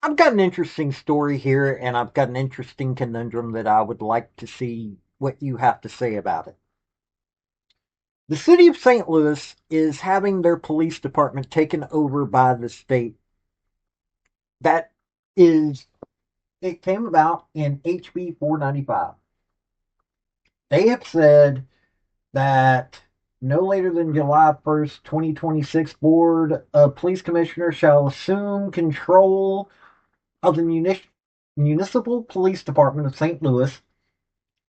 I've got an interesting story here, and I've got an interesting conundrum that I would like to see what you have to say about it. The city of St. Louis is having their police department taken over by the state. That is, it came about in HB 495. They have said that no later than July 1st, 2026, Board of Police Commissioners shall assume control of the Municipal Police Department of St. Louis,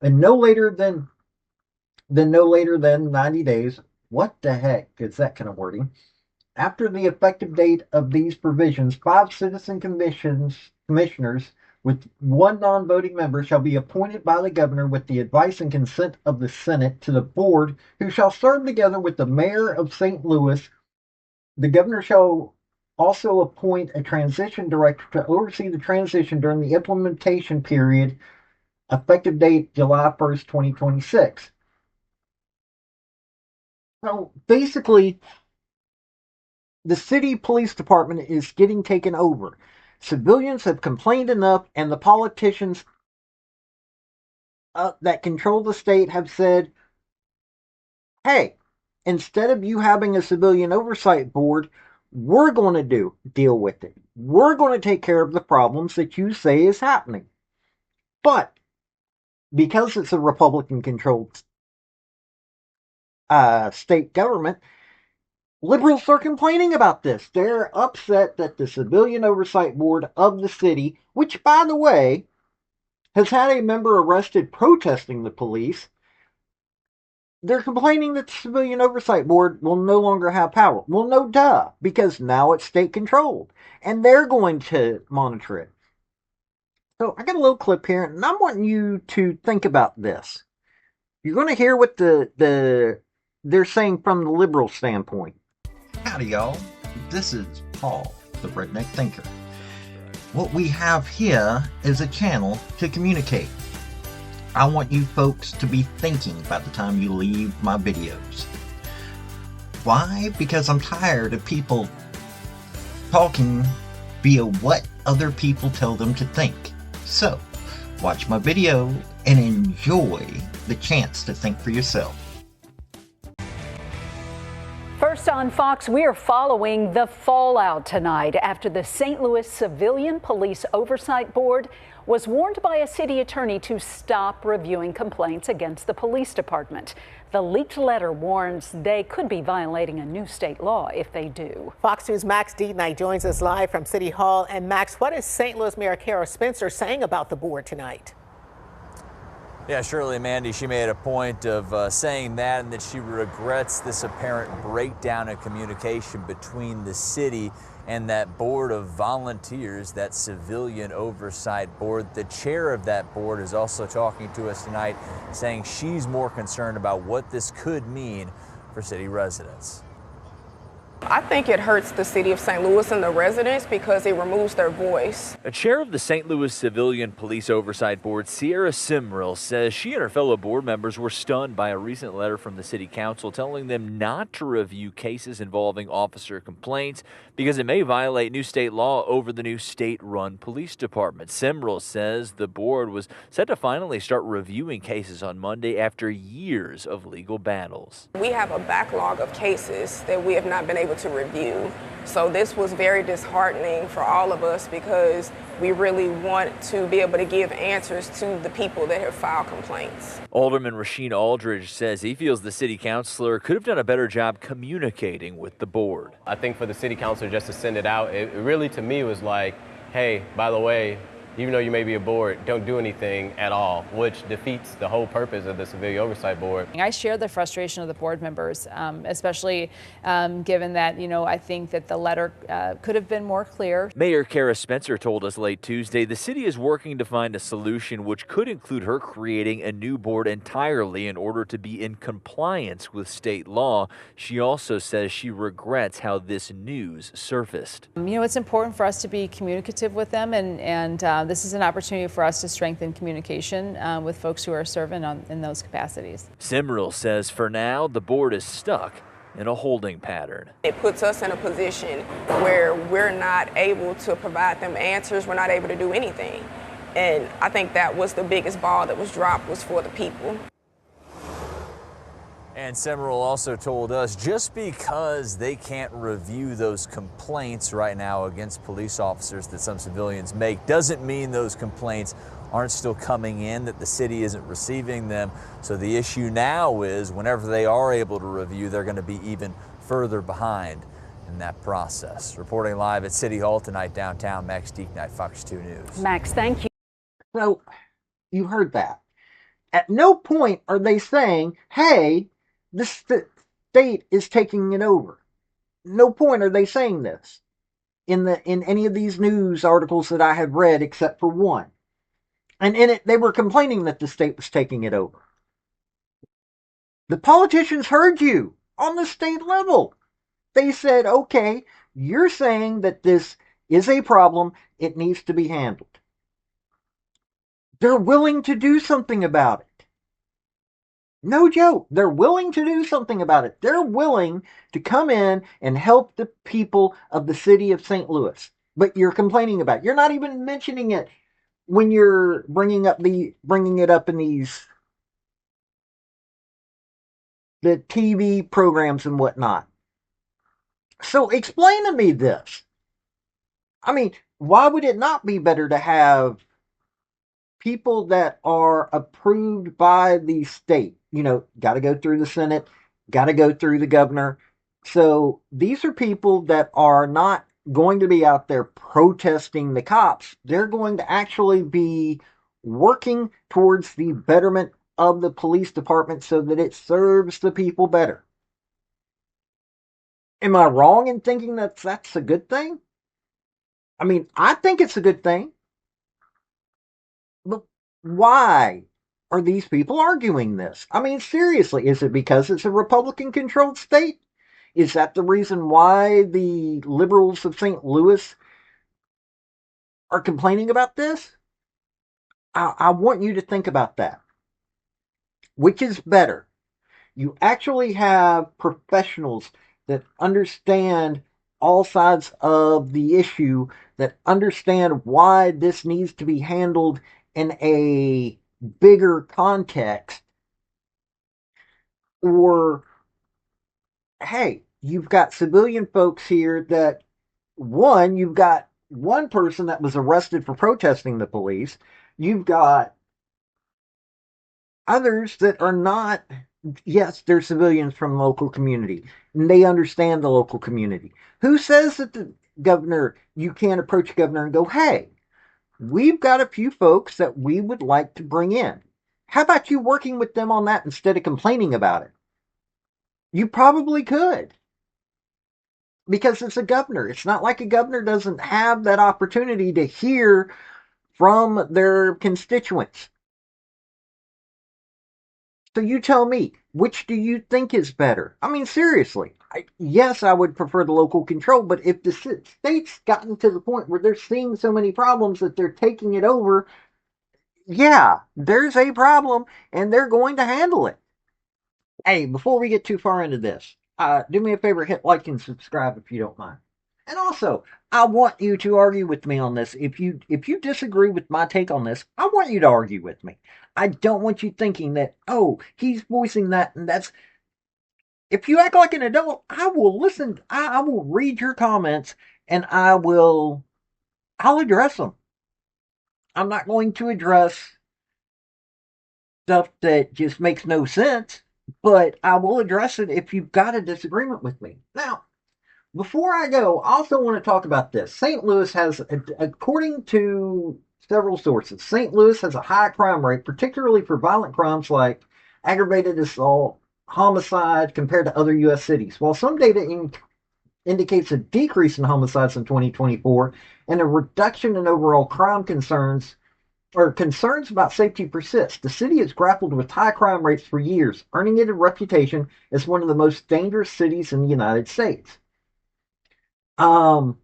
and no later than 90 days. What the heck is that kind of wording? After the effective date of these provisions, five citizen commissioners with one non-voting member shall be appointed by the governor with the advice and consent of the Senate to the board, who shall serve together with the mayor of St. Louis. The governor shall also appoint a transition director to oversee the transition during the implementation period, effective date July 1st, 2026. So basically, the city police department is getting taken over. Civilians have complained enough, and the politicians that control the state have said, hey, instead of you having a civilian oversight board, we're going to deal with it. We're going to take care of the problems that you say is happening. But because it's a Republican controlled state government, liberals are complaining about this. They're upset that the Civilian Oversight Board of the city, which, by the way, has had a member arrested protesting the police, they're complaining that the Civilian Oversight Board will no longer have power. Well, no duh, because now it's state controlled, and they're going to monitor it. So I got a little clip here, and I'm wanting you to think about this. You're going to hear what they're saying from the liberal standpoint. Howdy, y'all. This is Paul, the Redneck Thinker. What we have here is a channel to communicate. I want you folks to be thinking by the time you leave my videos. Why? Because I'm tired of people talking via what other people tell them to think. So, watch my video and enjoy the chance to think for yourself. First on Fox, we are following the fallout tonight after the St. Louis Civilian Police Oversight Board was warned by a city attorney to stop reviewing complaints against the police department. The leaked letter warns they could be violating a new state law if they do. Fox News' Max Deednight joins us live from City Hall. And Max, what is St. Louis Mayor Kara Spencer saying about the board tonight? Yeah, Shirley, Mandy, she made a point of saying that and that she regrets this apparent breakdown in communication between the city and that board of volunteers, that civilian oversight board. The chair of that board is also talking to us tonight, saying she's more concerned about what this could mean for city residents. I think it hurts the city of St. Louis and the residents because it removes their voice. A chair of the St. Louis Civilian Police Oversight Board, Sierra Simril, says she and her fellow board members were stunned by a recent letter from the city council telling them not to review cases involving officer complaints because it may violate new state law over the new state-run police department. Simril says the board was set to finally start reviewing cases on Monday after years of legal battles. We have a backlog of cases that we have not been able to review. So this was very disheartening for all of us because we really want to be able to give answers to the people that have filed complaints. Alderman Rasheen Aldridge says he feels the city councilor could have done a better job communicating with the board. I think for the city councilor just to send it out, it really to me was like, hey, by the way, even though you may be a board, don't do anything at all, which defeats the whole purpose of the Civilian Oversight Board. I share the frustration of the board members, especially given that, I think that the letter could have been more clear. Mayor Kara Spencer told us late Tuesday the city is working to find a solution which could include her creating a new board entirely in order to be in compliance with state law. She also says she regrets how this news surfaced. It's important for us to be communicative with them, and this is an opportunity for us to strengthen communication with folks who are serving in those capacities. Simril says for now the board is stuck in a holding pattern. It puts us in a position where we're not able to provide them answers. We're not able to do anything. And I think that was the biggest ball that was dropped, was for the people. And Semerald also told us just because they can't review those complaints right now against police officers that some civilians make doesn't mean those complaints aren't still coming in, that the city isn't receiving them. So the issue now is whenever they are able to review, they're going to be even further behind in that process. Reporting live at City Hall tonight downtown, Max Deeknight, Fox 2 News. Max, thank you. So, you heard that. At no point are they saying, hey, the state is taking it over. No point are they saying this in any of these news articles that I have read, except for one. And in it, they were complaining that the state was taking it over. The politicians heard you on the state level. They said, okay, you're saying that this is a problem. It needs to be handled. They're willing to do something about it. No joke. They're willing to do something about it. They're willing to come in and help the people of the city of St. Louis. But you're complaining about it. You're not even mentioning it when you're bringing it up in the TV programs and whatnot. So explain to me this. I mean, why would it not be better to have people that are approved by the state? You know, got to go through the Senate, got to go through the governor. So these are people that are not going to be out there protesting the cops. They're going to actually be working towards the betterment of the police department so that it serves the people better. Am I wrong in thinking that that's a good thing? I mean, I think it's a good thing. But why are these people arguing this? I mean, seriously, is it because it's a Republican controlled state? Is that the reason why the liberals of St. Louis are complaining about this? I want you to think about that. Which is better? You actually have professionals that understand all sides of the issue, that understand why this needs to be handled in a bigger context, or hey, you've got civilian folks here that you've got one person that was arrested for protesting the police. You've got others that are not. Yes, they're civilians from the local community, and they understand the local community. Who says that the governor, you can't approach the governor and go, hey, we've got a few folks that we would like to bring in. How about you working with them on that instead of complaining about it? You probably could. Because it's a governor. It's not like a governor doesn't have that opportunity to hear from their constituents. So you tell me, which do you think is better? I mean, seriously. Yes, I would prefer the local control, but if the state's gotten to the point where they're seeing so many problems that they're taking it over, yeah, there's a problem, and they're going to handle it. Hey, before we get too far into this, do me a favor, hit like and subscribe if you don't mind. And also, I want you to argue with me on this. If you disagree with my take on this, I want you to argue with me. I don't want you thinking that, oh, he's voicing that and that's. If you act like an adult, I will listen. I will read your comments and I'll address them. I'm not going to address stuff that just makes no sense, but I will address it if you've got a disagreement with me. Now, before I go, I also want to talk about this. St. Louis has, according to several sources, St. Louis has a high crime rate, particularly for violent crimes like aggravated assault, homicide, compared to other U.S. cities. While some data indicates a decrease in homicides in 2024 and a reduction in overall crime concerns, or concerns about safety persist, the city has grappled with high crime rates for years, earning it a reputation as one of the most dangerous cities in the United States. They're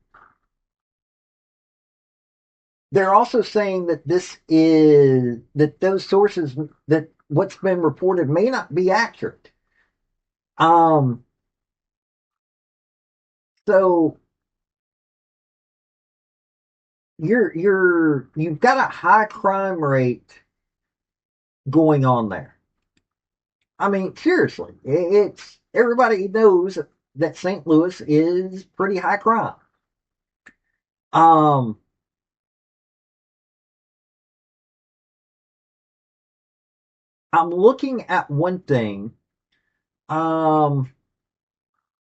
also saying that those sources, that what's been reported may not be accurate. So you've got a high crime rate going on there. I mean, seriously, it's everybody knows that St. Louis is pretty high crime. Um, I'm looking at one thing. Um,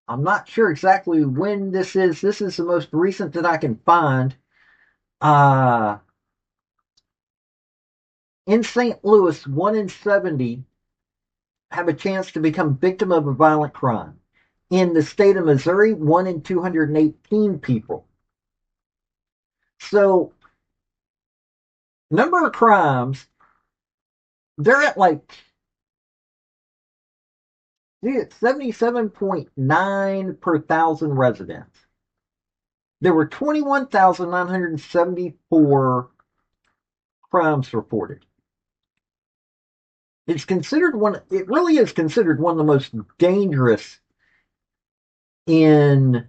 I'm not sure exactly when this is. This is the most recent that I can find. Uh, in St. Louis, 1 in 70 have a chance to become victim of a violent crime. In the state of Missouri, 1 in 218 people. So, number of crimes, they're at like 77.9 per thousand residents. There were 21,974 crimes reported. It really is considered one of the most dangerous in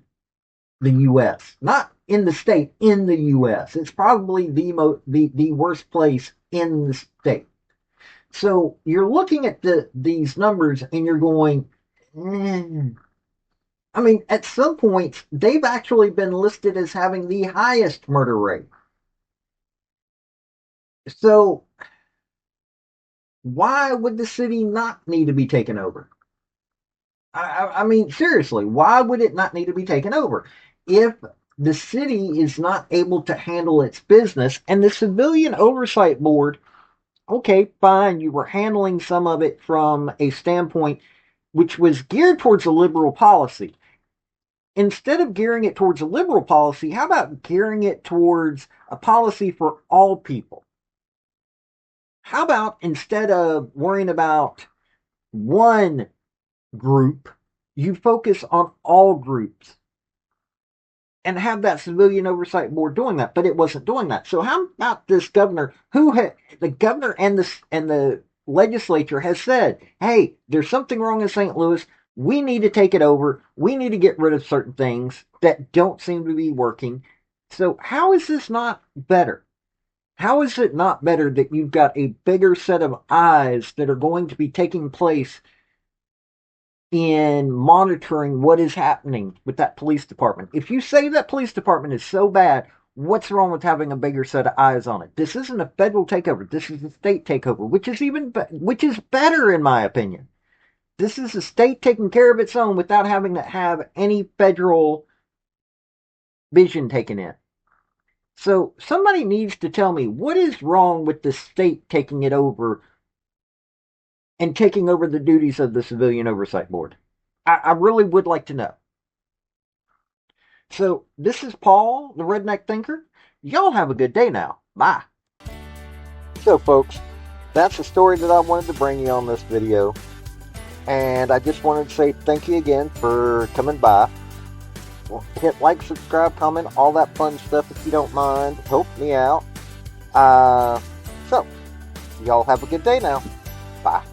the U.S. Not in the state, in the U.S. It's probably the worst place in the state. So you're looking at these numbers and you're going, I mean, at some points, they've actually been listed as having the highest murder rate. So why would the city not need to be taken over? I mean, seriously, why would it not need to be taken over? If the city is not able to handle its business and the Civilian Oversight Board, okay, fine, you were handling some of it from a standpoint which was geared towards a liberal policy. Instead of gearing it towards a liberal policy, how about gearing it towards a policy for all people? How about instead of worrying about one group, you focus on all groups and have that civilian oversight board doing that? But it wasn't doing that. So how about this governor, the governor and the legislature has said, hey, there's something wrong in St. Louis. We need to take it over. We need to get rid of certain things that don't seem to be working. So how is this not better? How is it not better that you've got a bigger set of eyes that are going to be taking place in monitoring what is happening with that police department? If you say that police department is so bad, what's wrong with having a bigger set of eyes on it? This isn't a federal takeover. This is a state takeover, which is better in my opinion. This is a state taking care of its own without having to have any federal vision taken in. So somebody needs to tell me what is wrong with the state taking it over and taking over the duties of the Civilian Oversight Board. I really would like to know. So this is Paul, the Redneck Thinker. Y'all have a good day now. Bye. So folks, that's the story that I wanted to bring you on this video. And I just wanted to say thank you again for coming by. Hit like, subscribe, comment, all that fun stuff if you don't mind. Help me out. So, y'all have a good day now. Bye.